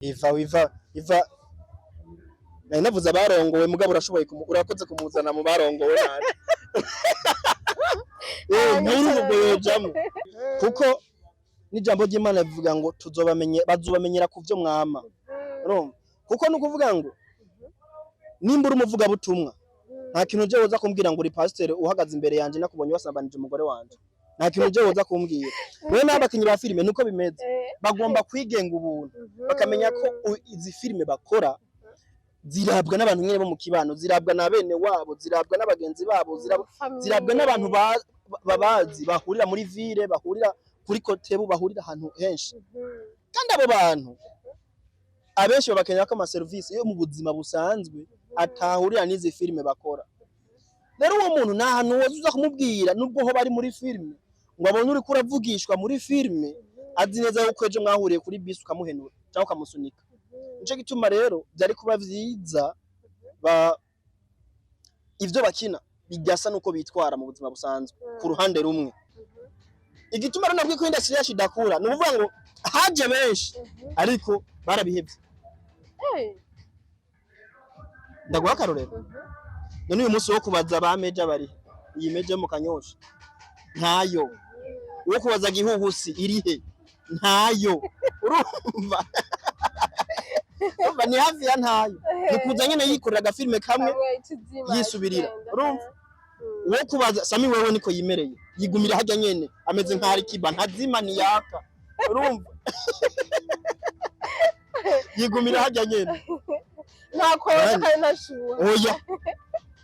iva nari navuze abarongowe mugabo urashoboye urakoze kumuzana mu barongowe nani ntuyujamo kuko n'ijambo ry'Imana rivuga ngo bazobamenyera ku vyo mwama urumva kuko nukuvuga ngo nimbura umuvuga butumwa nta kintu je woza kumbwira ngo uri pasteur uhagaze imbere yanje nakubonye wasambanije umugore wanje nta kintu je woza kumbwira wewe n'abakinyi ba filime nuko bimeze bagomba kwigenga ubuntu bakamenya ko izi filime bakora zirabwa n'abantu nyene bo mu kibano zirabwa na bene wabo zirabwa n'abagenzi babo zirabwa n'abantu babazi bahurira muri ville bahurira kuri kotebu bahurira ahantu henshi kandi abo bantu abenshi babakenera ko ama service yo mu buzima busanzwe atahurira n'izi filime bakora rero uwo muntu nta hantu woza kumubwira nubwo ho bari muri filime ngo abone uri kuravugishwa muri filime azi neza yuko ejo mwahuriye kuri bisi ukamuhenura cyangwa ukamusunika nico gituma rero byari kuba vyiza ivyo bakina bijyasa nuko bitwara mu buzima busanzwe ku ruhande rumwe igituma rero nabwo ko industry yacu idakura ni ukuvuga ngo haje benshi ariko barabihebye ndaguha akarorero none uyu munsi wo kubaza ba meja bari iyi meja mu Kanyosha ntayo wo kubaza gihuhusi irihe ntayo urumva ni hafi ya ntayo nikuza nyene yikorera agafilme kamwe yisubirira urumva wo kubaza Sami wewe niko yimereye yigumira hajya nyene ameze nk'ari kiba ntazima ni yaka urumva yigumira hajya nyene ntako kandi nashuha oya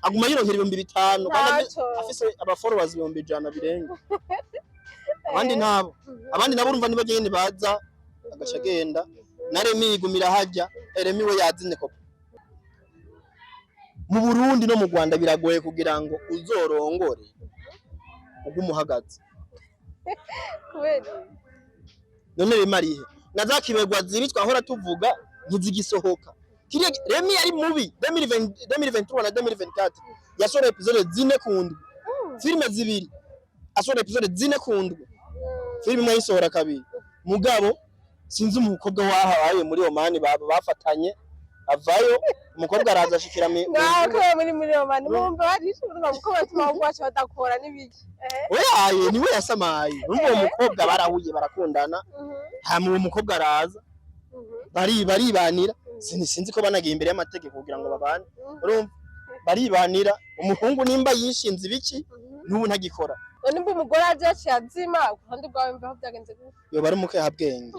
aguma yironkera 500 kandi afise aba followers 100 birenga abandi nabo urumva nibaje nyene baza agashagenda na Remi yigumira hajya Remi we yazine ko mu Burundi no mu Rwanda biragoye kugira ngo uzorongore ugumuhagaze kubera none Remarihe nazakibegwa ziri twahora tuvuga ntizigisohoka kiriya Remi yari mubi 2023 na 2024 yasore episode 4 kundwi filme zibiri asore episode 4 kundwi filme imwe yisohora kabiri mugabo sinzi umukobwa wahaye muri Omani bafatanye avayo umukobwa araza ashikira muri Omani mumva barishimira umukobwa atuma ubwacu badakora nibiki oyaye niwe yasamaye urumva uwo mukobwa barahuye barakundana hama uwo mukobwa araza baribanira sinzi ko banagiye imbere y'amategeko kugira ngo babane urumva baribanira umuhungu nimba yishinze ibiki n'ubu ntagikora nimba umugore aje yazima kandi bwawe mva byagenze gute yo bari muke habwenge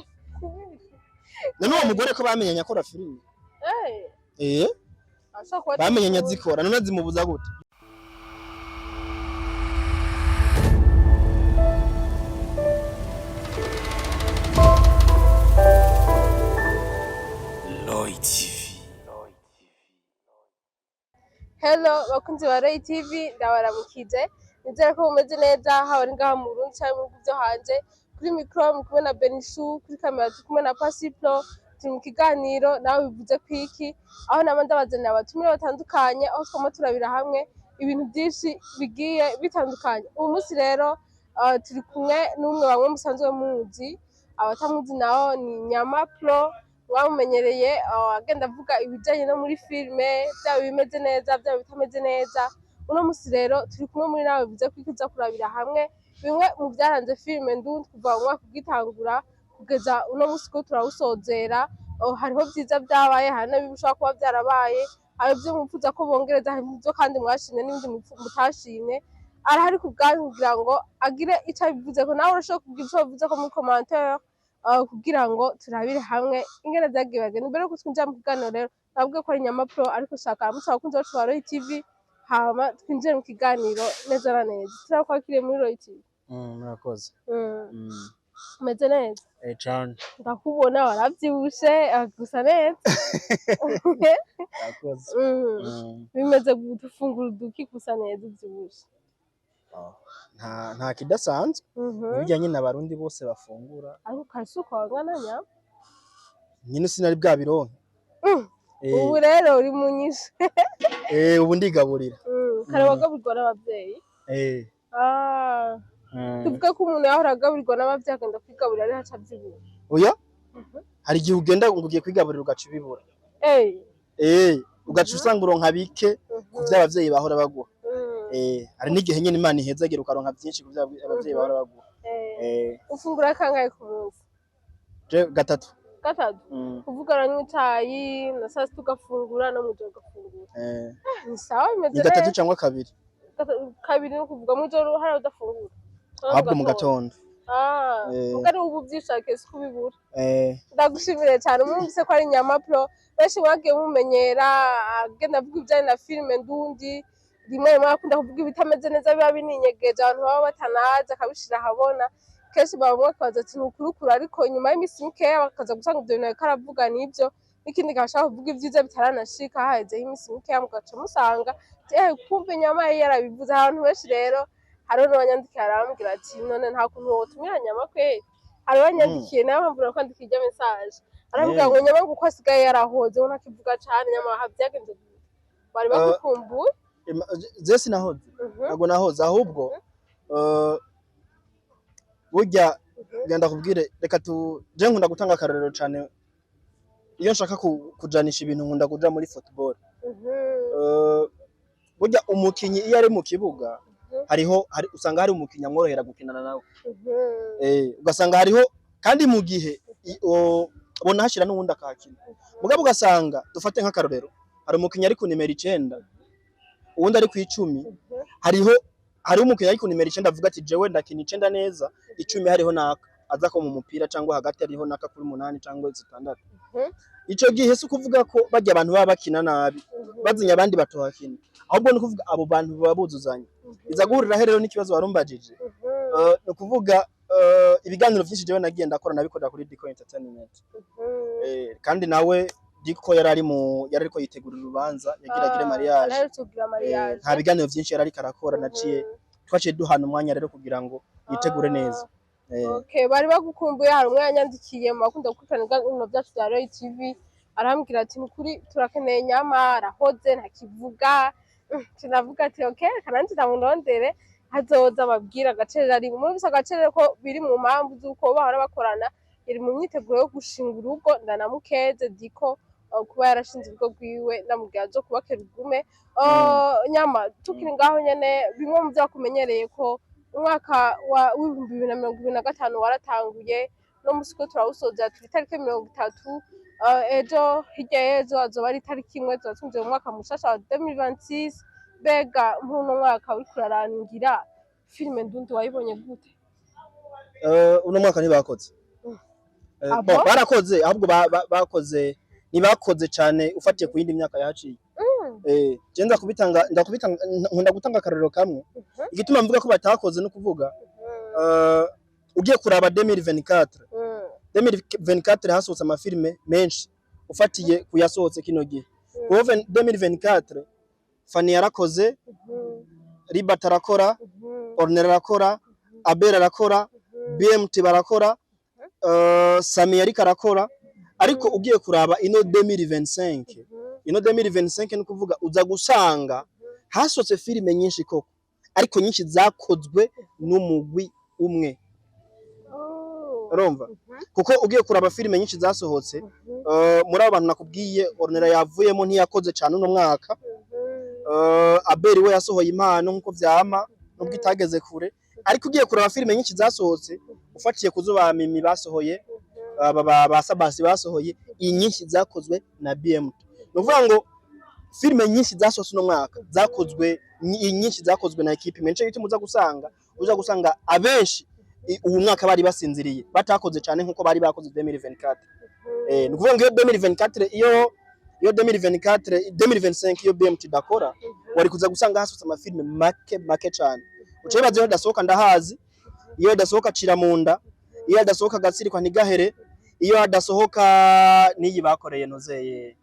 none uwo mugore ko bamenyanya akora filime bamenyanya zikora none zimubuza gute Hello bakunzi ba Roy TV ndabaramukije nizere ko mumeze neza haba ari ngaha mu Burundi cyangwa mu byo hanze kuri micro mu kumwe na Benishu kuri kamera kumwe na Pasiplo turi mu kiganiro nawe bivuze kwiki aho nabandi abazana abatumire batandukanye aho twama turabira hamwe ibintu byinshi bigiye bitandukanye ubu munsi rero turi kumwe n'umwe bamwe musanzwe muzi abatamuzi naho ni Nyama Pro wamumenyereye agenda avuga ibijanye no muri filme byaba bimeze neza byaba bitameze neza uno musi rero turi kumwe muri nawe bivuze kwikuza kurabira hamwe bimwe mu byaranze filme ndundi kuva mu mwaka ugitangura kugeza uno musi ko turawusozera hariho byiza byabaye hari n'ibishobora kuba byarabaye hari ibyo mupfuza ko bongereza hari ibyo kandi mwashimye n'ibindi mutashimye arahari kuganira ngo agire icyo bivuze ko nawe urashobora kugira icyo bivuze ko muri commentaire kugira ngo turabire hamwe ingene byagiye bagenda mbere yo twinjira mu kiganiro rero nabwiye ko ari Nyama Pro ariko shaka mushaka kunze wacu wa Roy TV hama twinjire mu kiganiro neza na neza turakwakiriye muri Roy TV murakoze umeze neza cyane ndakubona waravyibushe gusa neza murakoze bimeze gufungura uduki gusa neza uvyibushe nta kidasanzwe bijyanye n'abarundi bose bafungura ariko kasuko wangananya nyine sinari bwa bironke ubu rero uri mu nyishe ubu ndigaburira kare wagaburirwa n'abavyeyi tuvuga ko umuntu yahora agaburirwa n'abavyeyi agenda kwigaburira ari haca vyibura oya hari igihe ugenda ngo ugiye kwigaburira ugaca ubibura ugaca usanga uronka bike ku vyo abavyeyi bahora baguha hari n'igihe nyene Imana ihezagira ukaronka vyinshi ku vyo abavyeyi bahora baguha ufungura kangahe ku munsi? gatatu kuvuga uranywa icayi na saa sita ugafungura no mw'ijoro ugafungura ni sawa bimeze ni gatatu cangwa kabiri ni ukuvuga mw'ijoro hari udafungura ahubwo mu gatondo ugari ubu vyishakiye si kubibura ndagushimire cyane mwumvise ko ari Nyama Pro benshi mwagiye mumenyera agenda avuga ibijanye na filime ndundi rimwe rimwe akunda kuvuga ibitameze neza biba bininyegeje abantu baba batanazi akabishira ahabona kenshi baba mwakaza ati nukurukura ariko inyuma y'imisi mikeya bakaza gusanga ivyo bintu ariko aravuga nivyo n'ikindi gashaka kuvuga ivyiza bitaranashika hahezeho imisi mikeya mugaca musanga kumbe Nyama yari yarabivuze abantu benshi rero hariho n'abanyandikiye arambwira ati none nta kuntu wotumira Nyama kweri hari abanyandikiye nawe mpamvura ko andikiye irya message aravuga ngo Nyama nguko asigaye yarahoze ubona kivuga cane Nyama vyagenze bari bagukumbuye je sinahoze ntabwo nahoze ahubwo burya genda kubwire reka je nkunda gutanga akarorero cane iyo nshaka kujanisha ibintu nkunda kuja muri football burya umukinyi iyo ari mu kibuga usanga hari umukinyi amworohera gukinana nawe ugasanga hariho kandi mu gihe ubona hashira n'uwundi akakina mugabo ugasanga dufate nk'akarorero hari umukinyi ari ku nimero 9 uwundi ari ku 10 hariho umukinyi ari ku nimero 9 avuga ati jewe ndakina 9 neza 10 hariho naka aza ko mu mupira cyangwa hagati hariho naka kuri 8 cyangwa 6 ico gihe si kuvuga ko bajya abantu baba bakina nabi bazinya abandi batohakina ahubwo no kuvuga abo bantu baba buzuzanya iza guhurira rero n'ikibazo warumbajije no kuvuga ibiganiro byinshi jewe nagiye ndakora nabikorera kuri Diko Entertainment kandi nawe Diko yarariko yitegurira urubanza yagiragire mariage nta biganiro byinshi yarariko arakora naciye twaciye duhana umwanya rero kugira ngo yitegure neza bari bagukumbuye hari umwe yanyandikiye mu bakunda gukurikirana ibiganiro byacu bya Royal TV arambwira ati nukuri turakeneye Nyama arahoze ntakivuga kinavuga ati kananzi ndamurondere hazoza ababwira agacerera ari muri bisa agacerera ko biri mu mpamvu z'uko bahora bakorana iri mu myiteguro yo gushinga urugo ndanamukeze Diko kuba yarashinze urugo rwiwe namubwira zo kubakera ugume Nyama tukiri ngaho nyene bimwe mu byakumenyereye ko umwaka wa 2025 waratanguye no musiko turawusoza turi tariki 30 ejo hirya yezo azoba ari tariki 1 tuzatunze mu mwaka mushasha wa 2026 bega mpuno mwaka uri kurarangira filime ndundi wayibonye gute uno mwaka ntibakoze barakoze ahubwo bakoze nibakoze cyane ufatiye ku yindi myaka yahaciye je nkunda gutanga akarorero kamwe igituma mvuga ko batakoze no kuvuga ugiye kuraba 2024 hasohotse amafilme menshi ufatiye kuyasohotse kino gihe kuva 2024 Fani yarakoze Riba tarakora Ornella arakora Abera arakora BMT barakora Sami yariko arakora ariko ugiye kuraba ino 2025 no kuvuga uza gusanga hasotse filime nyinshi koko ariko nyinshi zakozwe n'umugwi umwe urumva kuko ugiye kuraba filime nyinshi zasohotse muri abo bantu nakubwiye Ornella yavuyemo ntiyakoze cyane uno mwaka Aberi we yasohoye impano nkuko vyama nubwo itageze kure ariko ugiye kuraba filime nyinshi zasohotse ufatiye kuzuba Mimi basohoye ba Sabasi basohoye inyinshi zakozwe na BMT no kuvuga ngo filime nyinshi zasohotse no mwaka zakozwe inyinshi zakozwe na equipe menshi y'iti muza gusanga abenshi ubu mwaka bari basinziriye batakoze cyane nkuko bari bakoze 2024 no kuvuga ngo 2024 iyo 2025 iyo BMT dakora wari kuza gusanga hasohotse amafilme make cyane uciye bazo dasohoka ndahazi iyo dasohoka cira munda iyo dasohoka gatsirikwa ntigahere iyo adasohoka niyi bakoreye nozeye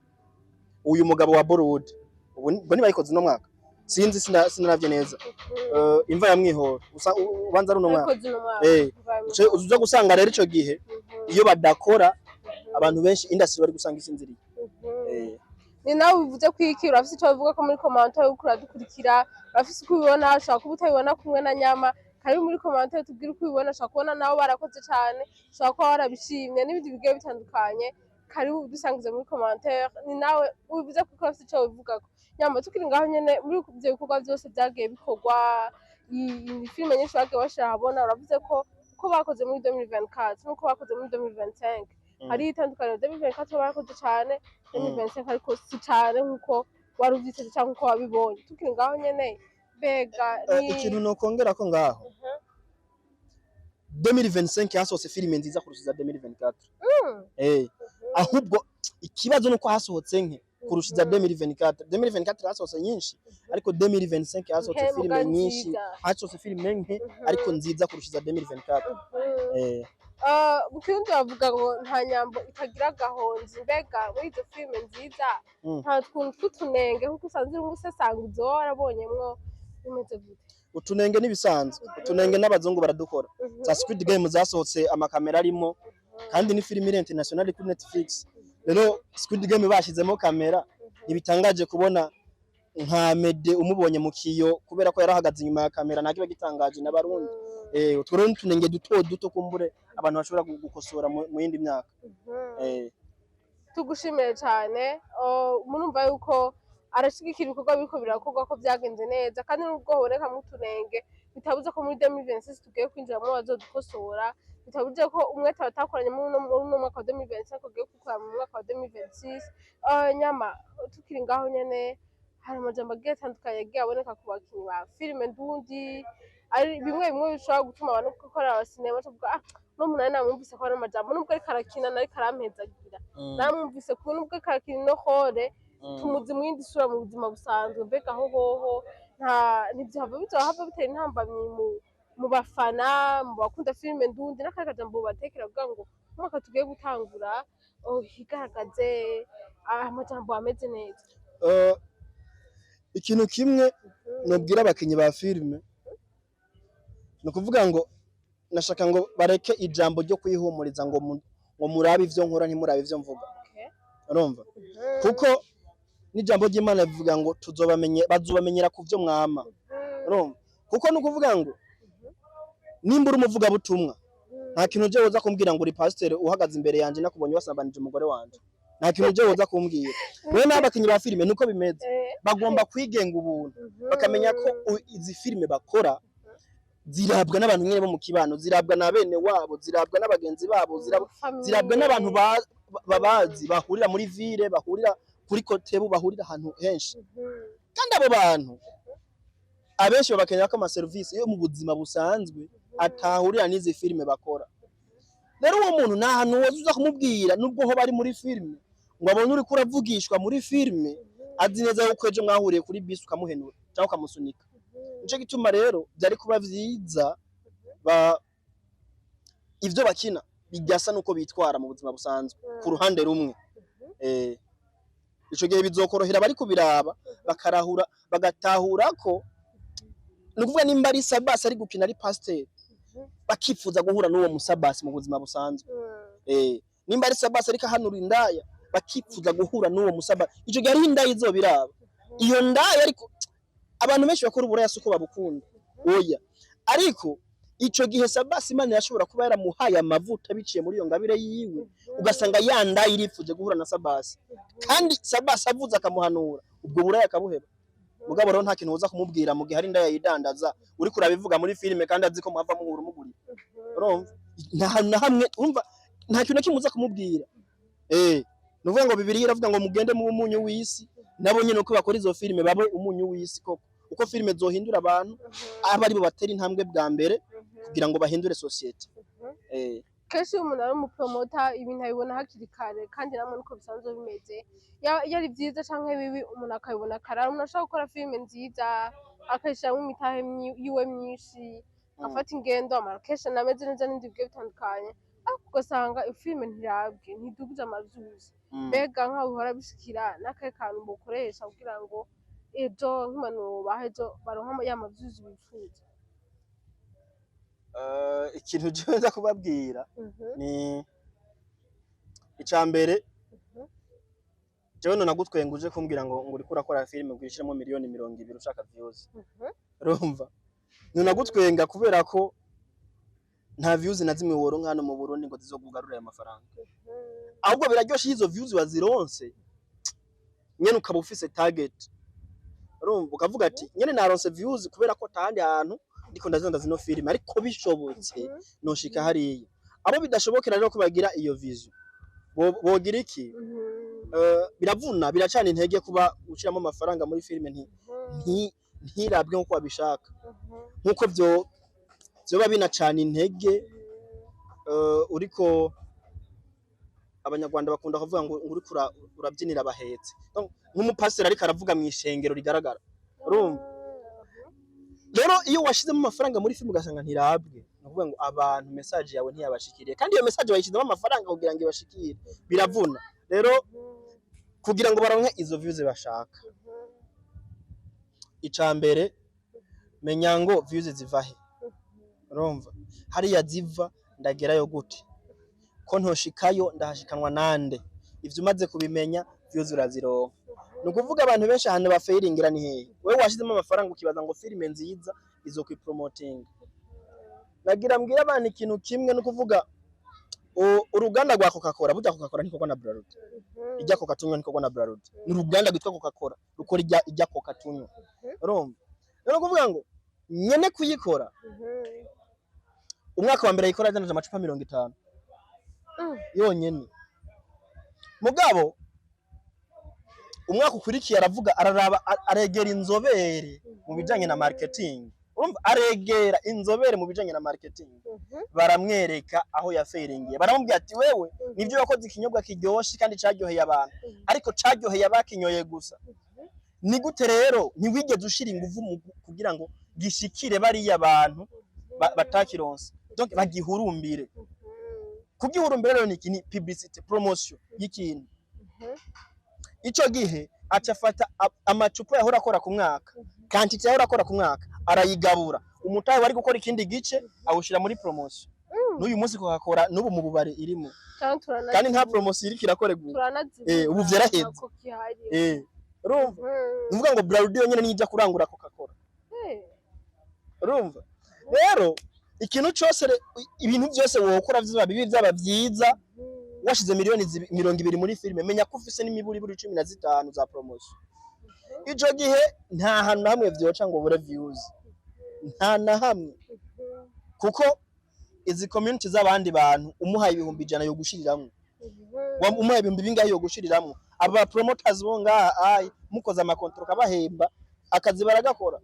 uyu mugabo wa Bollywood ubwo nibayikoze no mwaka sinzi sinaravye neza imva ya mwihoro ubanza ari no mwaka uzo gusanga rero ico gihe iyo badakora abantu benshi industry bari gusanga isinziriye ni nawe bivuze kwiki urafise icyo bivuga ko muri commentaire uko uradukurikira urafise uko ubibona ushaka kuba utabibona kumwe na Nyama kari muri commentaire tubwire uko ubibona, ushobora kubona nabo barakoze cyane, ushobora kuba warabishimye n'ibindi bigiye bitandukanye, kari dusangize muri commentaire, ni nawe ubivuze kuko afite icyo ubivugako. Nyamba tukiri ngaho nyene muri ibyo bikorwa byose byagiye bikorwa, iyi filime nyinshi bagiye bashira habona, uravuze ko uko bakoze muri 2024 nuko bakoze muri 2025 hari itandukaniro. 2024 barakoze cyane, 2025 ariko si cyane nkuko wari uvyiteze cyangwa uko wabibonye. Tukiri ngaho nyene bega ni ikintu nokongera ko ngaho 2025 hasohotse filime nziza kurusha 2024. Ahubwo ikibazo nuko hasohotse nke kurusha 2024. 2024 hasohotse nyinshi ariko 2025 hasohotse filime nyinshi, hasohotse filime nke ariko nziza kurusha 2024. Bukirundi bavuga ngo nta nyambo itagira gahonzi. Mbega muri izo filime nziza nta twuntu tw'utunenge nkuko usanzwe uri umusesanguzi wowe warabonyemwo bimeze gute? Utunenge n'ibisanzwe, utunenge n'abazungu baradukora. Za Squid Game zasohotse amakamera arimo kandi ni filime iri international kuri Netflix. Rero Squid Game bashizemo kamera, ntibitangaje kubona nka Mede umubonye mu kiyo kubera ko yarahagaze inyuma ya kamera, ntakiba gitangaje n'abarundi. Utwo rero n'utunenge duto kumbure abantu bashobora gukosora mu yindi myaka. Tugushimiye cyane, murumva yuko arashigikira ibikorwa biriko birakorwa ko byagenze neza, kandi nubwo haboneka mu tunenge bitabuze ko muri 2026 tugiye kwinjiramo bazodukosora, bitabuze ko umwete batakoranye muri uno mwaka wa 2025 ugiye gukora mu mwaka wa 2026. Nyama tukiri ngaho nyene hari amajambo agiye atandukanye agiye aboneka ku bakinyi ba filime ndundi, ari bimwe bishobora gutuma abantu gukora sinema tuvuga no munani namwumvise ko ari amajambo nubwo ariko arakina ariko arampezagira, namwumvise ko nubwo karakina no hore tumuzi mu yindi sura mu buzima busanzwe. Mbega aho hoho nta bizohava bitera intambamyi mu bafana, mu bakunda filime ndundi, n'akandi kajambo batekera kugira ngo umwaka tugiye gutangura higaragaze amajambo ameze neza. Ikintu kimwe nobwira abakinyi ba filime no kuvuga ngo nashaka ngo bareke ijambo ryo kwihumuriza ngo murabe ivyo nkora ntimurabe ivyo mvuga. Urumva? Kuko n'ijambo ry'Imana rivuga ngo bazobamenyera ku vyo mwama. Urumva? Kuko nukuvuga ngo nimbura umuvuga butumwa, nta kintu je woza kumbwira ngo uri pasteur uhagaze imbere yanje nakubonye wasambanije umugore wanje, nta kintu je woza kumbwira. Wewe n'abakinyi ba filime nuko bimeze, bagomba kwigenga ubuntu, bakamenya ko izi filime bakora zirabwa n'abantu nyene bo mu kibano, zirabwa na bene wabo, zirabwa n'abagenzi babo, zirabwa n'abantu babazi bahurira muri ville, bahurira kuri kotebu, bahurira ahantu henshi. Kandi abo bantu abenshi babakenera ko amaserivisi yo mu buzima busanzwe atahurira n'izi filime bakora. Rero uwo muntu nta hantu woza kumubwira nubwo ho bari muri filime ngo abone uri kuravugishwa muri filime, azi neza yuko ejo mwahuriye kuri bisi ukamuhenura cyangwa ukamusunika. Nico gituma rero byari kuba vyiza ivyo bakina bijyasa nuko bitwara mu buzima busanzwe ku ruhande rumwe. Ico gihe bizokorohera bari kubiraba bakarahura bagatahura ko nukuvuga nimba ari Sabas ari gukina ari pasteur bakifuza guhura n'uwo musabasi mu buzima busanzwe. Nimba ari Sabas ariko hanura indaya bakifuza guhura n'uwo musabasi, ico gihe ari indaya izobiraba. Iyo ndaya ariko abantu benshi bakora uburaya suko babukunda. Oya. Ariko ico gihe Sabas Imana yashobora kuba yaramuhaye amavuta biciye muri iyo ngabire yiwe, ugasanga yanda irifuje guhura na Sabas. Kandi Sabas avuze akamuhanura, ubwo buraya akabuheba. Mugabo rero nta kintu woza kumubwira mu gihe hari ndaya yidandaza, uri kurabivuga muri filime kandi azi ko muhava muhura umuguri. Urumva? Nta hamwe urumva nta kintu kimuza kumubwira. Nuvuga ngo Bibiliya iravuga ngo mugende mu umunyu w'isi, nabo nyene uko bakora izo filime babe umunyu w'isi koko. Uko filime zohindura abantu aba ari bo batera intambwe bwa mbere kugira ngo bahindure society. Kenshi umuntu ari umupromota ibintu abibona hakiri kare, kandi namwe nuko bisanzwe bimeze. Yari byiza canke bibi umuntu akabibona kare. Umuntu ashaka gukora filime nziza akayishiramwo imitahe yiwe myinshi, afata ingendo amalocation ameze neza n'ibindi bigiye bitandukanye, ariko ugasanga filime ntirabwe ntiduguje amavyuzi. Mbega nkaho bihora bishikira n'akahe kantu mukoresha kugira ngo ejo nk'impanuro baha ejo baronka ya mavyuzi bifuza? Ikintu nza kubabwira ni icambere, jewe nagutwenguje kumbwira ngo uri kurakora filime ugishiramo miliyoni 200 ushaka views. Urumva? nunagutwenga kubera ko nta views na zimwe woronka hano mu Burundi ngo zizokugarurira amafaranga. Ahubwo biraryoshe izo views wazironse nyene ukaba ufise target. Urumva ukavuga ati nyene naronse views kubera ko tahandi hantu ndiko ndazonda zino film ariko bishobotse noshika hariya. Abo bidashobokera rero kubagira iyo vision. Bogira iki? Biravuna biracana intege kuba ushiramo amafaranga muri filime ntirabwe nko babishaka. Nkuko byoba binacana intege uriko abanyarwanda bakunda kuvuga ngo uriko urabyinira abahetse. Nk'umupasiteri ariko aravuga mu ishengero rigaragara. Urumva? Rero iyo washizemo amafaranga muri filime ugasanga ntirabwe, nukuvuga ngo abantu message yawe ntiyabashikiriye kandi iyo message wayishizemo amafaranga kugira ngo ibashikire biravuna. Rero kugira ngo baronke izo views bashaka, icambere menya ngo views ziva he. Urumva? Hariya ziva ndagerayo gute? Ko ntoshikayo ndahashikanwa nande? Ivyo umaze kubimenya views urazironka. Nukuvuga abantu benshi ahantu bafairingira ni hehe? Wewe washizemo amafaranga ukibaza ngo filime nziza izokwipromoting. Nagira mbwira abantu ikintu kimwe nukuvuga uruganda rwa Coca-Cola burya Coca-Cola niko na Bralud. Ijya Coca-Tunywa niko na Bralud. Ni uruganda rwitwa Coca-Cola rukora ijya Coca-Tunywa. Urumva? Rero kuvuga ngo nyene kuyikora umwaka wa mbere yikora ajana amacupa 50 yonyene. Mugabo umwaka ukurikiye aravuga araraba aregera inzobere mu bijanye na marketing. Urumva aregera inzobere mu bijanye na marketing. Baramwereka aho yaferingiye. Baramubwira ati wewe nivyo wakoze ikinyobwa kiryoshye kandi caryoheye abantu ariko caryoheye abakinyoye gusa. Ni gute rero ntiwigeze ushira inguvu kugira ngo gishikire bari abantu batakironse. Donc bagihurumbire. Kugihurumbire rero ni publicity promotion y'ikintu. Ico gihe acafata amacupa yahora akora ku mwaka, quantity yahora akora ku mwaka arayigabura. Umutahe wari gukora ikindi gice awushira muri promotion. N'uyu munsi Coca-Cola n'ubu mu bubare irimo. Kandi nta promotion iri kirakoregura. Ubu vyaraheze. Urumva? Nuvuga ngo Bralud yonyene nijya kurangura Coca-Cola. Urumva? Rero ikintu cyose ibintu byose wokora vyiza bibi byaba byiza washize miliyoni 200 muri filime menya ko ufise n'imiburi 15 za promotion. Ico gihe nta hantu hamwe vyoca ngo bure views. Nta na hamwe. Kuko izi community z'abandi bantu umuhaye 100 yo gushiriramwe. Umuhaye 200 bingahe yo gushiriramwe. Aba promoters bo ngaha mukoza amakontrol kabahemba akazi baragakora.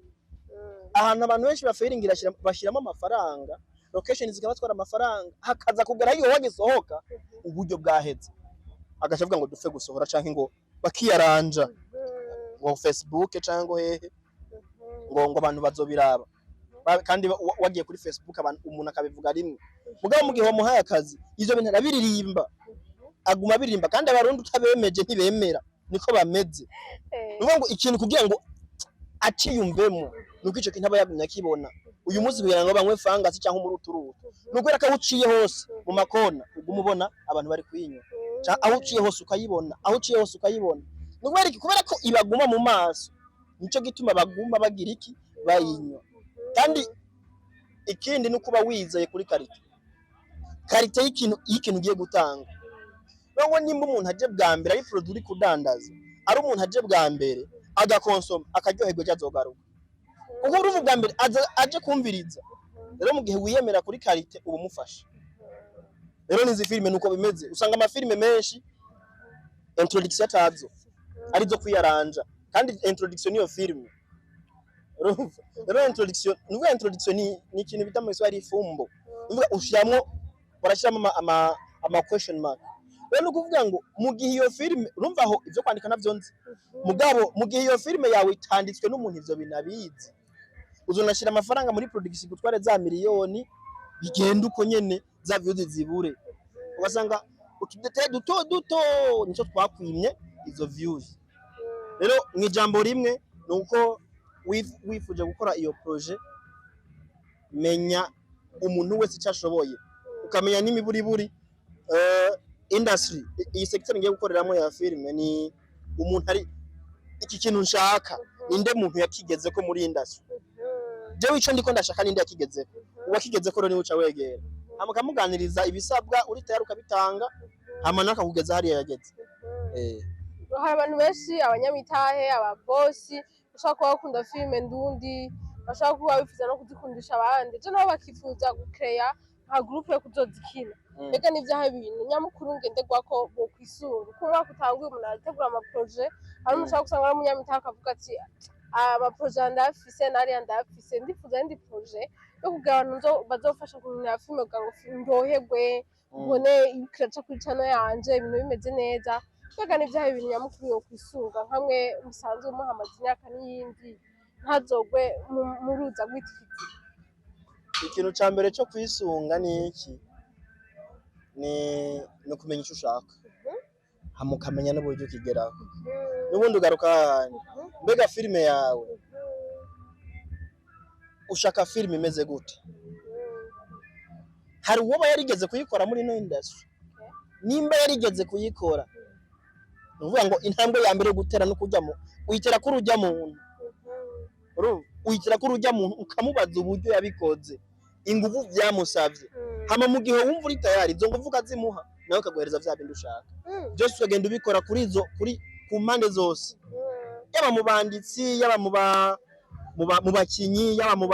Ahantu abantu benshi baferingira bashiramo amafaranga, location zikabatwara amafaranga, hakaza kugera iyo wagisohoka uburyo bwaheze. Agashavuga ngo dufe gusohora canke ngo bakiyaranja ngo Facebook canke hehe ngo abantu bazobiraba. Kandi wagiye kuri Facebook abantu umuntu akabivuga rimwe. Mugabo mu gihe wamuhaye akazi ivyo bintu arabiririmba. Aguma birimba kandi abarundi utabemeje ntibemera niko bameze. Nuvuga ngo ikintu kugira ngo aciyumvemo nuko ico kintu aba yagumya kibona. Uyu munsi kugira ngo bamwe fangasi cyangwa umuruturutu nuko reka uciye hose mu makona ugumubona abantu bari kwinywa. Aho uciye hose ukayibona, aho uciye hose ukayibona. Nuko bari kubera ko ibaguma mu maso. Nico gituma baguma bagira iki bayinywa. Kandi ikindi nuko ba wizeye kuri karite y'ikintu ugiye gutanga. Ngo nimba umuntu aje bwa mbere ari produit uri kudandaza ari umuntu aje bwa mbere agakonsoma akaryoherwa cyazogaruka. Kuko uruvu bwa mbere aje kumviriza. Rero mu gihe wiyemera kuri karite ubu mufasha. Rero nizi filime nuko bimeze. Usanga amafilime menshi introduction tazo ari zo kwiyaranja kandi introduction niyo filime. Rero introduction ni ikintu bita mu Kiswahili ifumbo. Uvuga ushyiramo barashyiramo ama question mark. Rero nukuvuga ngo mu gihe iyo filime urumva aho ivyo kwandika navyo nzi. Mugabo mu gihe iyo filime yawe itanditswe n'umuntu ivyo binabizi. Uzonashira amafaranga muri production gutware za miliyoni bigenda uko nyene za views zibure. Ugasanga utudete duto nico twakwimye izo views. Rero mwijambo rimwe nuko wifuje gukora iyo projet menya umuntu wese cyashoboye ukamenya n'imiburiburi industry iyi sector ngiye gukoreramo ya filime ni umuntu ari iki kintu nshaka ninde muntu yakigeze ko muri industry jewe ico ndiko ndashaka ninde yakigezeko uwakigezeko rero niwe uca wegera hama kamuganiriza ibisabwa uri tayari ukabitanga hama naka kugeza hariya yageze. Hari abantu benshi abanyamitahe ababosi bashaka kuba bakunda filime ndundi bashaka kuba bifuza no kuzikundisha abandi je nabo bakifuza gucreya nka groupe yo kuzozikina mbega n'ivyaha ibintu nyamukuru ngenderwako bo kwisunga ko umwaka utanguye umuntu arategura amaprojet hari umushaka gusanga ari umunyamitahe akavuga ati amaprojet ndafise nari ndafise ndifuza ndi projet yo kugira abantu bazofasha kumenya filime kugira ngo ndyoherwe mbone ibikiraca kuri channel yanje ibintu bimeze neza mbega n'ivyaha ibintu nyamukuru yo kwisunga nkamwe musanzwe muhamaze imyaka n'iyindi ntazogwe mu ruza rw'itiki. Ikintu ca mbere cyo kwisunga ni iki ni kumenya icyo ushaka hama ukamenya n'uburyo ukigeraho n'ubundi ugaruka mbega filime yawe ushaka filime imeze gute hari uwo yarigeze kuyikora muri no industry nimba yarigeze kuyikora nuvuga ngo intambwe ya mbere yo gutera no kujyamo uyitera kuri ujya muntu uyitera kuri ujya muntu ukamubaza uburyo yabikoze ingufu byamusavye hama mu gihe wumva uri tayari izo nguvu kazimuha nawe kaguhereza vya bindi ushaka byose ukagenda ubikora kuri ku mpande zose yaba mu banditsi yaba mu bakinyi yaba mu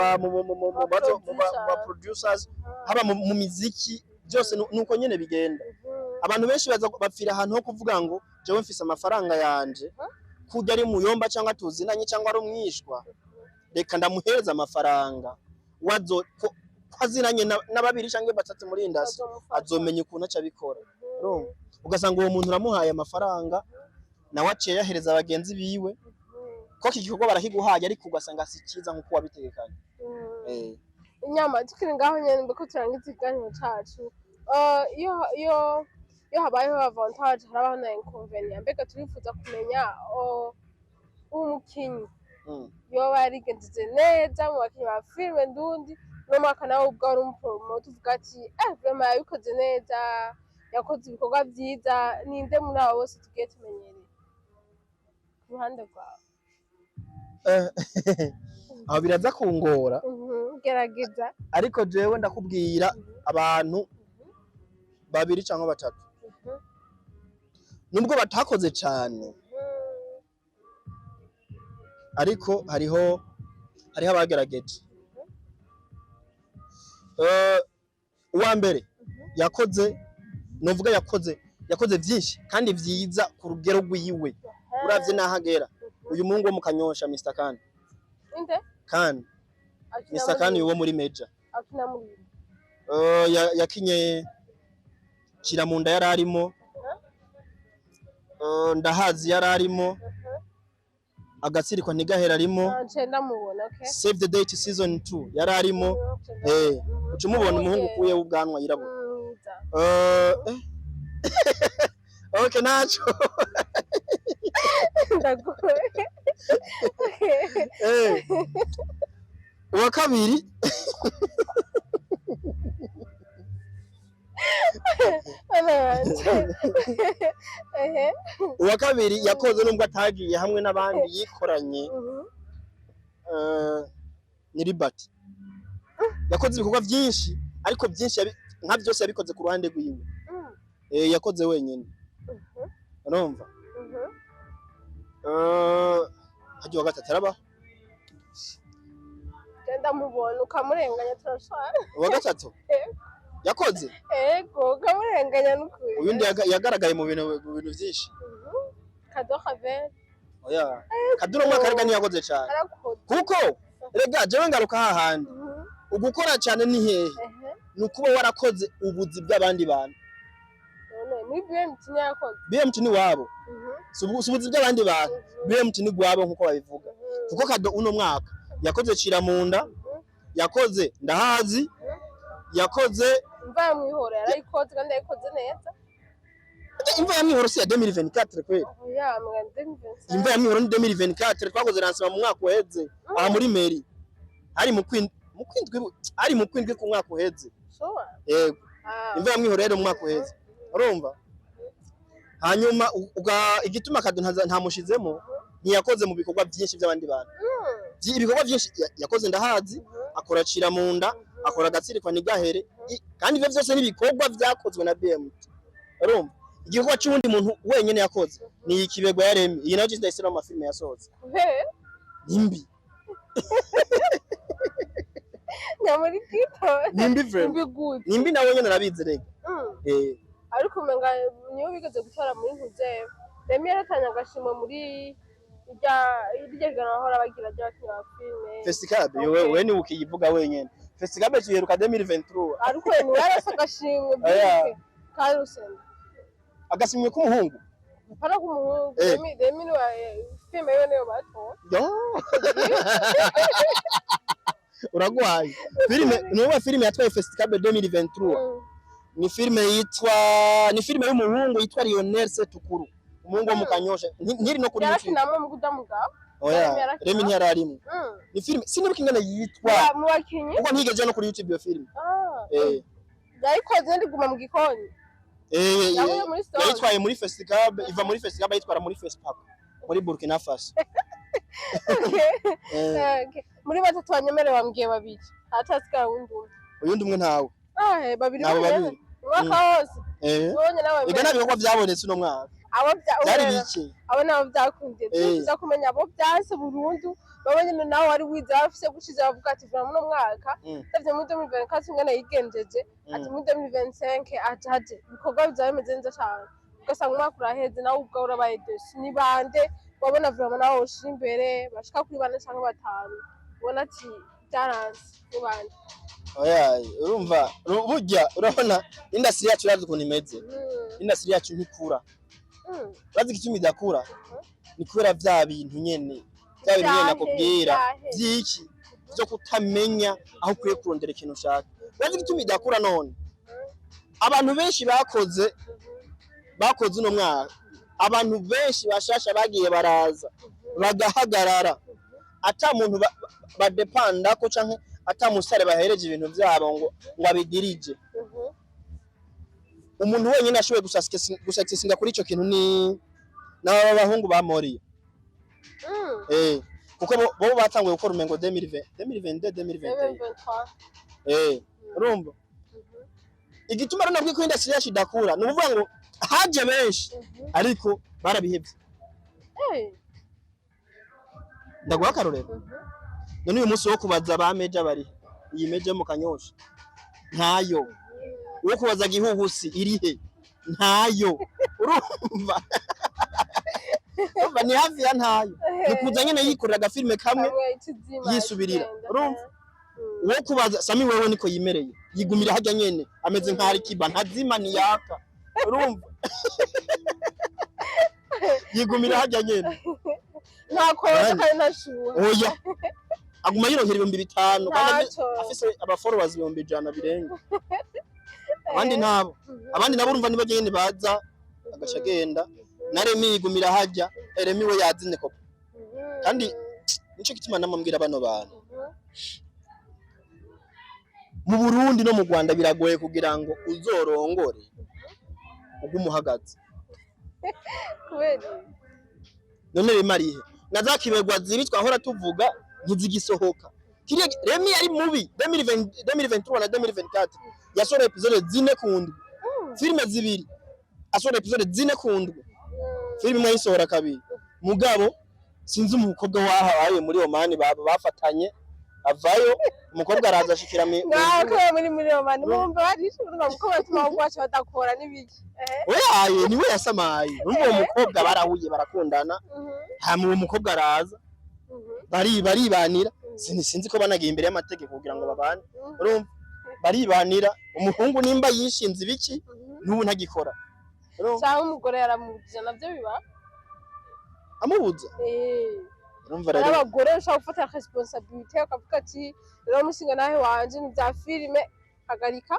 producers haba mu miziki byose nuko nyene bigenda. Abantu benshi bapfira ahantu ho kuvuga ngo jewe mfise amafaranga yanje kujya ari muyomba cyangwa tuzinanye cyangwa ari umwishwa reka ndamuhereza amafaranga wazo kwazinanye na babiri cyangwa batatu muri industry azomenya ukuntu aca bikora ugasanga uwo muntu uramuhaye amafaranga nawe aciye yahereza abagenzi biwe ko kigikorwa barakiguhaye ariko ugasanga si cyiza nkuko wabitegekanye. Inyama tukiri ngaho nyene mbeko turangiza ikiganiro cacu iyo habayeho avantage harabaho na inconvenient mbega turifuza kumenya umukinyi yoba yarigenjeje neza mu bakinyi ba filime ndundi no mwaka nawe ubwo ari umupromote uvuga ati vraiment yabikoze neza yakoze ibikorwa byiza ninde muri abo bose tugiye tumenyereye ku ruhande rwawe. Aho biraza kungora gerageza ariko jewe ndakubwira abantu babiri cyangwa batatu nubwo batakoze cyane ariko hariho abagerageje. Uwa mbere yakoze novuga yakoze byinshi kandi vyiza ku rugero rwiwe uravye nahagera uyu mungu wo mu Kanyosha Mr. Kandi kandi Mr. Kandi wo muri Major akina muri yakinye Kiramunda yararimo Ndahazi yararimo Agatsirikwa ntigahera arimo Save the Date season 2 yararimo ucumubona umuhungu ukuye ubwanwa yirabura okay nacho uwa kabiri uwa kabiri yakoze nubwo atagiye hamwe n'abandi yikoranye ni Liberty yakoze ibikorwa byinshi ariko byinshi nka byose yabikoze ku ruhande rwiwe yakoze wenyine urumva hagiye gatatu araba genda mubona ukamurenganya turashara uwa gatatu yakoze ukamurenganya n'ukuri uyundi yagaragaye mu bintu byinshi Kado Kavere oya Kaduro mwaka rega niyakoze cyane kuko rega jewe ngaruka hahandi ugukora cyane ni hehe nukuba warakoze ubuzi bw'abandi bantu ni BMT yakoze BMT ni wabo subuzi by'abandi bantu BMT ni gwabo nkuko babivuga kuko Kado uno mwaka yakoze Kiramunda yakoze Ndahazi yakoze imva ya mwihoro yarayikoze kandi yayikoze neza imva ya mwihoro si ya 2024 kweli oya mwa 2024 imva ya mwihoro ni 2024 twakoze lancement mu mwaka uheze aha muri mairie hari mu kwindwi ku mwaka uheze yego imva ya mwihoro rero mu mwaka uheze urumva hanyuma igituma Kado ntamushizemo ntiyakoze mu bikorwa byinshi by'abandi bantu ibikorwa byinshi yakoze Ndahazi akoracira mu nda akora agatsirikwa nigahere kandi ivyo vyose n'ibikorwa vyakozwe na BMT urumva igikorwa cy'undi muntu wenyene yakoze ni ikibego yaremye iyi nayo ndayisira mu mafilme yasohotse nimbi nyamuri kito nimbi vrema nimbi nawe nyene nabizi rega ariko umenga niyo bigeze gutwara muri ntuze Remy yaratanya agashimo muri irya gana ahora bagira ry'abakinnyi ba filme Festival wewe ni ukiyivuga wenyene Festival ciheruka 2023 ariko ni yarasa agashimwe bwite Karusenda agasimwe k'umuhungu para k'umuhungu Remy ni filme yo niyo bato uragwaye filme yatwaye Festival 2023 ni filme y'umuhungu yitwa Lionel Setukuru umuhungu wo mu Kanyosha nkiri no kuri YouTube namwe mu kudamuga oya Remy ntiyararimo ni filme sinibuka ingana yitwa mu bakinyi uko ntigeje no kuri YouTube iyo filme yayikoze ndiguma mu gikoni yayitwaye muri Festival iva muri Festival yitwara muri Facebook muri Burkina Faso muri batatu banyemere bambwiye babiri atasikara uyundi umwe ntawe babiri mwaka wose igana bikorwa byabonetse uno mwaka byari bike abo nabo byakundiye tuza kumenya abo byanse burundu babonye nawe wari wize bafise gushize bavuga ati vura muno mwaka tavye muri 2024 ingana yigenjeje ati muri 2025 ajaje ibikorwa bizaba bimeze neza cyane ugasanga umwaka uraheze nawe ubwo urabaye desi ni bande wabona vura nawe ushira imbere bashika kuri 4 cyangwa 5 ubona ati byaranze ni bande oya urumva burya urabona industry yacu yavuze ukuntu imeze industry yacu ntikura bazi kitumi dakura ni kubera vya bintu nyene nakubwira byiki byo kutamenya aho kuye kurondera ikintu ushaka bazi kitumi dakura none abantu benshi bakoze uno mwaka abantu benshi bashasha bagiye baraza bagahagarara ata muntu badepanda ko canke ata musare bahereje ibintu byabo ngo abidirije umuntu wenyine ashoboye gusakisinga kuri ico kintu ni naba bahungu ba Moriyo kuko bo batanguye gukora umengo 2023 urumva igituma rero nabwo ko industry yacu idakura ni ukuvuga ngo haje benshi ariko barabihebye ndaguha akarorero none uyu munsi wo kubaza ba meja bari iyi meja mu Kanyosha ntayo wo kubaza gihuhusi irihe ntayo urumva ni hafi ya ntayo nikuza nyene yikorera agafilme kamwe yisubirira urumva wo kubaza Sami wewe niko yimereye yigumira hajya nyene ameze nk'ari kiba ntazima ni yaka urumva yigumira hajya nyene ntako kandi nashuha oya aguma yironkera 500 kandi afise aba followers 100 birenga abandi nabo urumva nibaje nyene baza agashagenda na Remy yigumira hajya Remy we yazine koko kandi nico kituma namambwira bano bantu mu Burundi no mu Rwanda biragoye kugira ngo uzorongore ugumuhagaze kubera none Remarihe nazakibegwa zibi twahora tuvuga ntizigisohoka kiriya Remy yari mubi 2023 na 2024 yasore episode 4 kundi filme zibiri asore episode 4 kundi filme imwe yisohora kabiri mugabo sinzi umukobwa wahaye muri Oman bafatanye avayo umukobwa araza ashikira muri Oman mumbe barishurwa muko batuma gwacha badakora nibiki oyaye niwe yasamaye umwe umukobwa barahuye barakundana hamwe umukobwa araza baribanira sinzi ko banagiye imbere y'amategeko kugira ngo babane urumva baribanira umuhungu nimba yishinze ibiki n'ubu ntagikora cyangwa umugore yaramubuje navyo biba amubuza urumva rero abagore bashaka gufata responsibility akavuga ati rero mushinga nahe wanje ni bya filme hagarika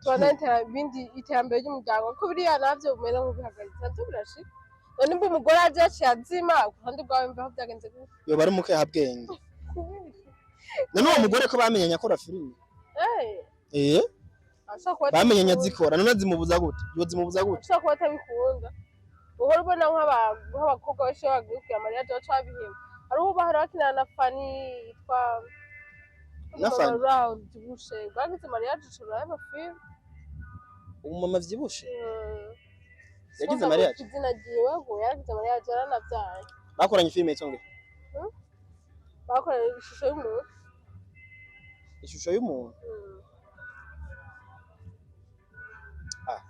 twanantera bindi iterambere ry'umuryango ko biriya navyo umena nk'ubihagarika navyo birashika none mbe umugore aje yazima kandi bwawe mbaho byagenze gute yo bari muke habwenge none uwo mugore ko bamenyanya akora filme bamenyanya zikora none zimubuza gute yozimubuza gute ushaka kuba atabikunda uhora ubona nk'abakobwa benshi bagiye kwiya mariya byo twabihema ari ubu bahora bakinana na Fanny yitwa nafani byibushe bwagize mariage cura y'amafilm umumama vyibushe yagize mariage izina giwe ngo yagize mariage yaranavyaye bakoranye filime itonge bakoranye ishusho y'umuntu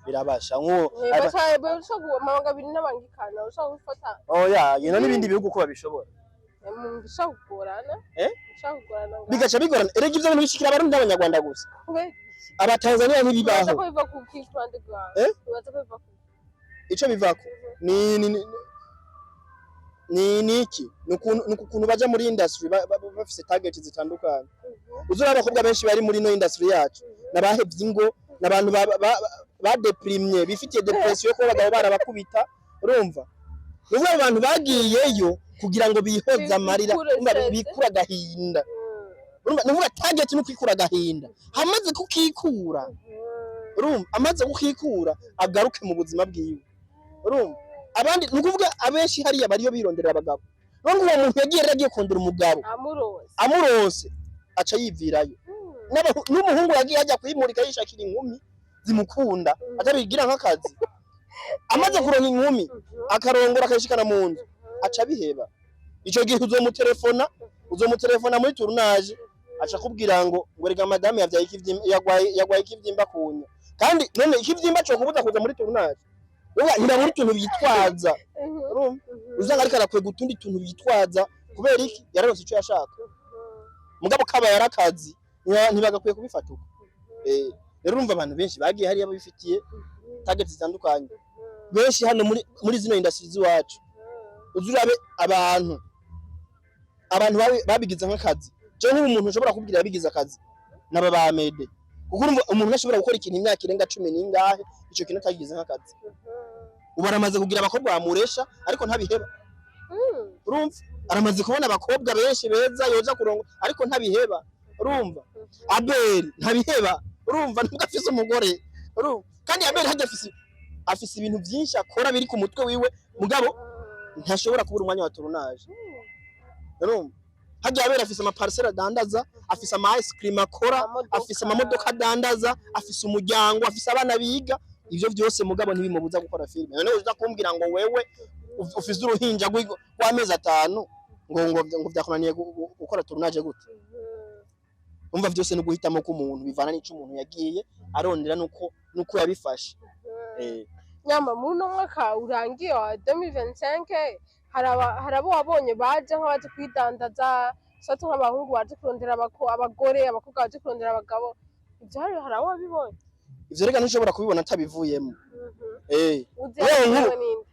birabasha nko bashobora amabanga abiri n'abangikana ushobora gufata oya yino n'ibindi bihugu ko babishobora bishobora kugorana bigaca bigorana erega ivyo bintu bishikira abarundi n'abanyarwanda gusa abatanzania ntibibaho ico bivako ni iki nukuntu baja muri industry bafise target zitandukanye uzura abakobwa benshi bari muri no industry yacu nabahevye ingo nabantu badeprimye bifitiye depression ko bagabo barabakubita urumva nuvuga abantu bagiyeyo kugira ngo bihoza amarira bikura gahinda urumva nuvuga target no kwikura gahinda hamaze kukikura urumva amaze kukikura agaruke mu buzima bwiwe urumva abandi nukuvuga abenshi hariya bariyo bironderera abagabo none uwo muntu yagiye kondera umugabo amurose aca yivirayo n'umuhungu yagiye ajya kwimurika yishakira inkumi zimukunda atabigira nk'akazi amaze kuronka inkumi akarongora akayishikana mu nzu aca biheba ico gihe uzomutelefona muri tournage aca kubwira ngo rega madame yavyaye yagwaye ikivyimba kunya kandi none ikivyimba cyo kubuza kuza muri tournage niba muri tuntu bitwaza uzanga ariko arakwega utundi tuntu bitwaza kubera iki yararose ico yashaka mugabo kaba yarakazi ntibagakwiye kubifata uko rero urumva abantu benshi bagiye hariya babifitiye target zitandukanye benshi hano muri zino industries iwacu uzurabe abantu babigize nk'akazi je nk'umuntu ushobora kubwira yabigize akazi naba bamede kuko umuntu ashobora gukora ikintu imyaka irenga 10 n'ingahe ico kintu atagize nk'akazi ubaramaze kugira abakobwa bamuresha ariko ntabiheba urumva aramaze kubona abakobwa benshi beza yoza kurongo ariko ntabiheba urumva Abel ntabiheba urumva nubwo afise umugore urumva kandi Abel hajya afise ibintu byinshi akora biri ku mutwe wiwe mugabo ntashobora kubura umwanya wa tournage urumva hajya Abel afise ama parcelle adandaza afise ama ice cream akora afise ama modoka adandaza afise umuryango afise abana biga ivyo byose mugabo ntibimubuza gukora filime none uza kumbwira ngo wewe ufise uruhinja rw'amezi 5 ngo byakunaniye gukora tournage gute umva byose no guhitamo ko umuntu bivana n'ico umuntu yagiye arondera nuko yabifashe nyama muri no mwaka urangiye wa 2025 harabo wabonye baje nk'abaje kwidandaza sato nk'abahungu baje kurondera abagore abakobwa baje kurondera abagabo ibyo harabo wabibonye ivyo rega ntushobora kubibona atabivuyemo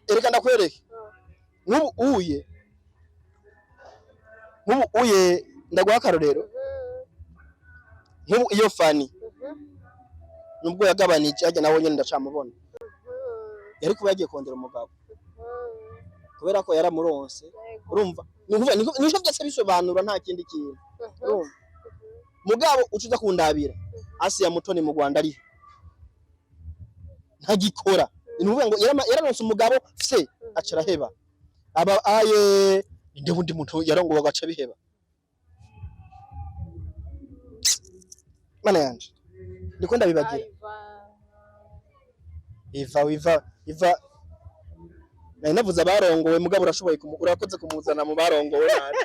reka ndakwereke nk'ubu uye ndaguha akarorero nk'ubu iyo fani nubwo yagabanije ajya nawe nyene ndacamubona yari kuba yagiye kondera umugabo kubera ko yaramuronse urumva nico byose bisobanura nta kindi kintu urumva mugabo ucuza kundabira Asiya Mutoni mu Rwanda ari ntagikora nuvuga ngo yararonse umugabo se acaraheba aba aye inde bundi muntu yarongowe agaca biheba mana yanje ndiko ndabibagira iva navuze abarongowe mugabo urashoboye urakoze kumuzana mu barongowe nabi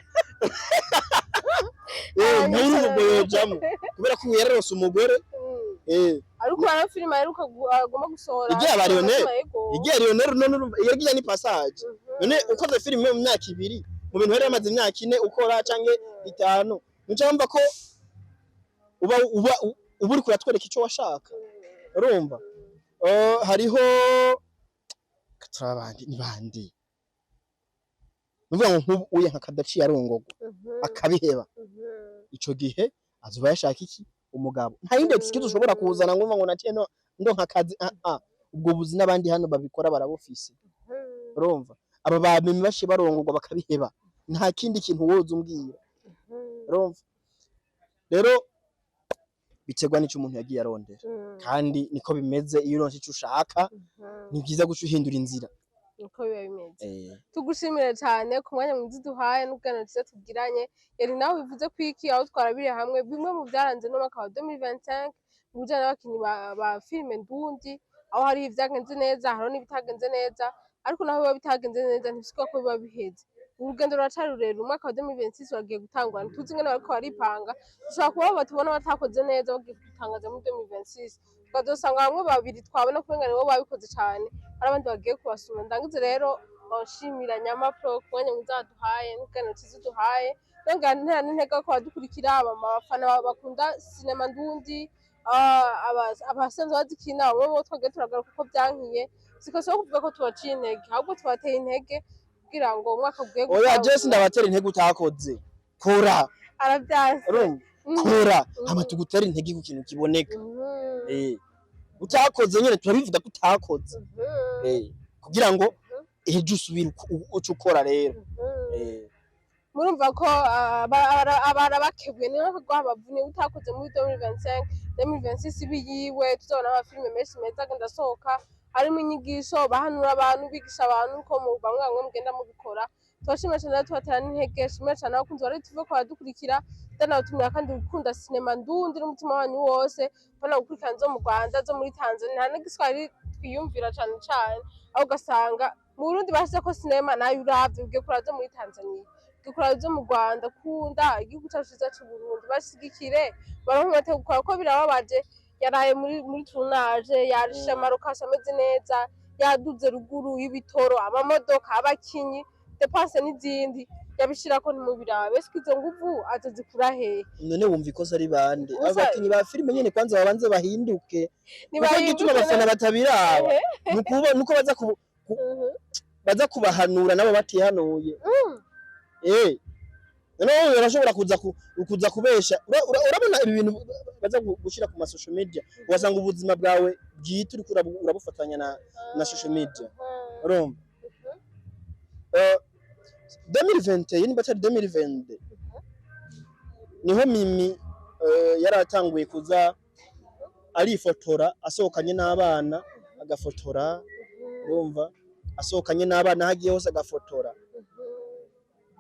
n'urugo yojamo kubera ko yararose umugore ariko ara filime aheruka agomba gusohora igiye Lionel none yagiye ni passage none ukoze filime mu myaka 2 mu bintu yari amaze imyaka 4 ukora canke 5 nicamba ko uba uri kuratwereka ico washaka urumva hariho katrabandi ni bandi nuvuga ngo uye nka kadaci yarongogo akabiheba ico gihe azuba yashaka iki umugabo nta index kizo ushobora kuzana ngo naciye ndo nkakazi ubwo buzi nabandi hano babikora barabofise urumva aba bamimi bashi barongorwa bakabiheba nta kindi kintu woza umbwira urumva rero biterwa n'icyo umuntu yagiye arondera kandi niko bimeze iyo uronse icyo ushaka ni byiza guca uhindura inzira uko biba bimeze. Tugushimire cyane ku mwanya mwiza uduhaye n'ubwanwa bwiza tugiranye. Yari nawe bivuze ko iki aho twarabiriye hamwe bimwe mu byaranze n'umwaka wa 2025 mu bijyanye n'abakinnyi ba filime ndundi, aho hari ibyagenze neza hariho n'ibitagenze neza, ariko naho biba bitagenze neza ntibisika ko biba biheze. Urugendo ruracari rurerure, umwaka wa 2026 wagiye gutangura, ntituzi ingene bariko baripanga, dushobora kuba batubona batakoze neza bagiye gutangaza muri 2026, tukazosanga bamwe babiri twabona kumenga nibo babikoze cane, hari abandi bagiye kubasuma. Ndangize rero nshimira Nyamapro ku mwanya mwiza waduhaye n'ubwanwa bwiza uduhaye, nongera ntera n'intege ko badukurikira, abafana bakunda sinema ndundi, abasanzwe bazikina, bamwe bo twagiye turagaruka uko byankiye, sikose kuvuga ko tubaciye intege, ahubwo tubateye intege kugira ngo umwaka ugiye oya Jesse ndabatera intege utakoze kora arabyanse kora hama tugutera intege ku kintu kiboneka utakoze nyene turabivuga ko utakoze kugira ngo ejo usubire ukora rero murumva ko abarabakebuye niyo rwabavune utakoze muri 2025 2026 biyiwe tuzabona amafilime menshi meza agenda asohoka harimo inyigisho bahanura abantu bigisha abantu ko mu bamwe bamwe mugenda mubikora. Twashimira cyane tubatera n'intege, shimira cyane abakunzi bari tuve ko badukurikira ndana batumira kandi gukunda sinema ndundi n'umutima wanyu wose bana gukurikirana zo mu Rwanda zo muri Tanzania n'igiswahili twiyumvira cyane cyane, aho gasanga mu Burundi bashyize ko sinema nayo uravye ugiye kura zo muri Tanzania gukora zo mu Rwanda kunda igihugu cyacu cyiza cy'u Burundi bashigikire baramwete gukora ko birababaje. Yaraye muri tournage yarishe amarokasha ameze neza, yaduze ruguru y'ibitoro, amamodoka, abakinyi, depense n'izindi yabishira ko nimubirabe izo nguvu azozikura hehe? None wumva ikosa ari bande? Abakinyi ba filime nyene kwanza babanze bahinduke, kuko gituma abafana batabiraba nuko baza kubahanura nabo batihanuye. None urashobora kuza kubesha, urabona ibi bintu baza gushira ku social media wasanga ubuzima bwawe bwite uri urabufatanya na social media. Urumva 2020 yini batari 2020 niho Mimi yaratanguye kuza arifotora asohokanye n'abana agafotora, urumva asohokanye n'abana hagiye hose agafotora.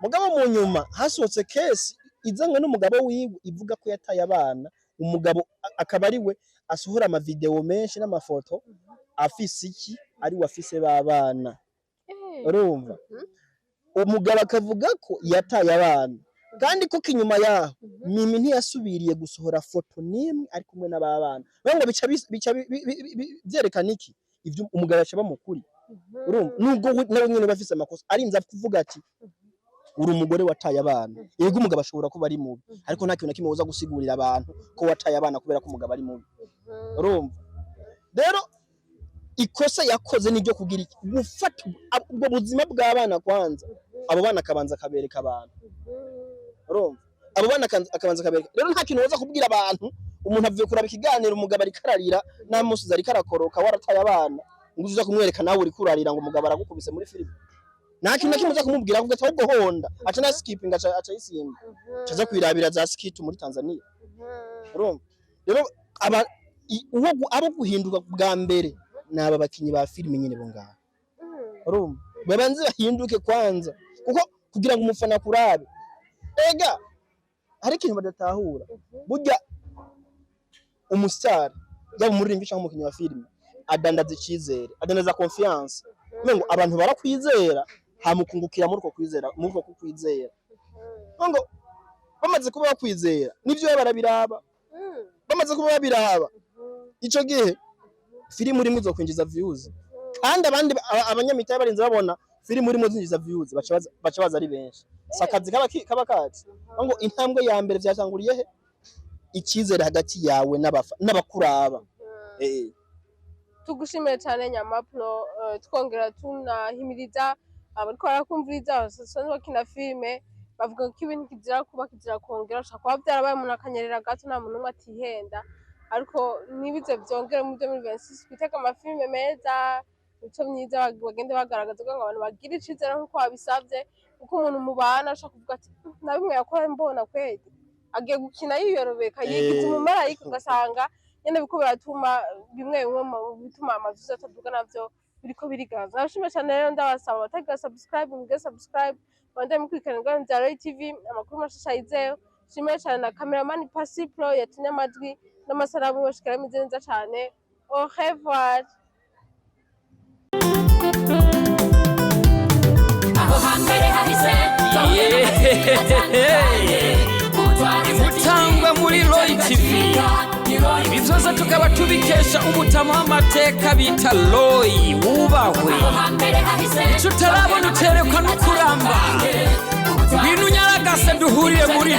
Mugabo mu nyuma hasohotse case izanwe n'umugabo wiwe ivuga ko yataye abana, umugabo akaba ari we asohora ama video menshi n'amafoto afise iki ari wafise babana. Urumva umugabo akavuga ko yataye abana kandi ko kinyuma yaho Mimi ntiyasubiriye gusohora foto nimwe ari kumwe n'ababana. Ngo bica byerekana iki ivyo umugabo acaba mukuri. Urumva nubwo nawe nyene bafise amakosa arinza kuvuga ati uri umugore wataye abana, yego umugabo ashobora kuba ari mubi ariko nta kintu na kimwe uza gusigurira abantu ko wataye abana kubera ko umugabo ari mubi. Urumva rero ikosa yakoze niryo kugira iki gufata ubwo buzima bw'abana kwanza, abo bana akabanza kabereka abantu. Urumva abo bana akabanza kabereka, rero nta kintu uza kubwira abantu umuntu avuye kuraba ikiganiro umugabo ari kararira namusuza ari karakoroka warataye abana ngo uza kumwereka nawe uri kurarira ngo umugabo aragukubise muri filime. Nta kintu kimwe uza kumubwira avuga ati ahubwo honda aca na skipping aca yisimba aza kwirabira za skit muri Tanzania. Urumva rero abo guhinduka bwa mbere naba bakinyi ba filime nyine bo ngaho. Urumva babanze bahinduke kwanza kuko kugira ngo umufana kurabe ega hari ikintu badatahura burya umustar yaba umuririmbyi cyangwa umukinyi wa filime adandaza icyizere, adandaza confiance, ngo abantu barakwizera hamukungukira muri uko kwizera, muri uko kwizera ngo bamaze kuba bakwizera nivyo barabiraba, bamaze kuba babiraba ico gihe filime urimo izokwinjiza views kandi abandi abanyamitaye barinze babona filime urimo zinjiza views baca baza ari benshi. Sakazi kabakati ngo intambwe ya mbere vyatanguriye he icyizere hagati yawe n'abakuraba. Tugushimiye cyane Nyamapro, twongera tunahimiriza abariko barakumviriza abasanzwe bakina filime bavuga ko ibintu kizira kuba kizira kongera ushaka kuba byarabaye umuntu akanyerera gato nta muntu umwe atihenda, ariko nibize vyongera mu 2026 twitega amafilime meza ico myiza bagende bagaragaza ko abantu bagira icizere nkuko babisavye, uko umuntu mubana ashaka kuvuga ati na bimwe yakora mbona kwezi agiye gukina yiyorobeka yigize umumarayika ugasanga nyene biko biratuma bimwe bituma amavuzo ataduga navyo biriko birigaza. Abashimye cyane rero ndabasaba batagira subscribe mugire subscribe bande mukurikirana ingano za Royal TV amakuru mashasha yizeyo. Shimye cyane na cameraman Pasi Pro yatumye amajwi n'amasaramu yoshikara mize neza cyane. Au revoir. Mutangwa muri Royal TV ibi byose tukaba tubikesha umutama w'amateka bita Roy wubahwe icyo utarabona uterekwa no kuramba ngwino unyaragase duhuriye muri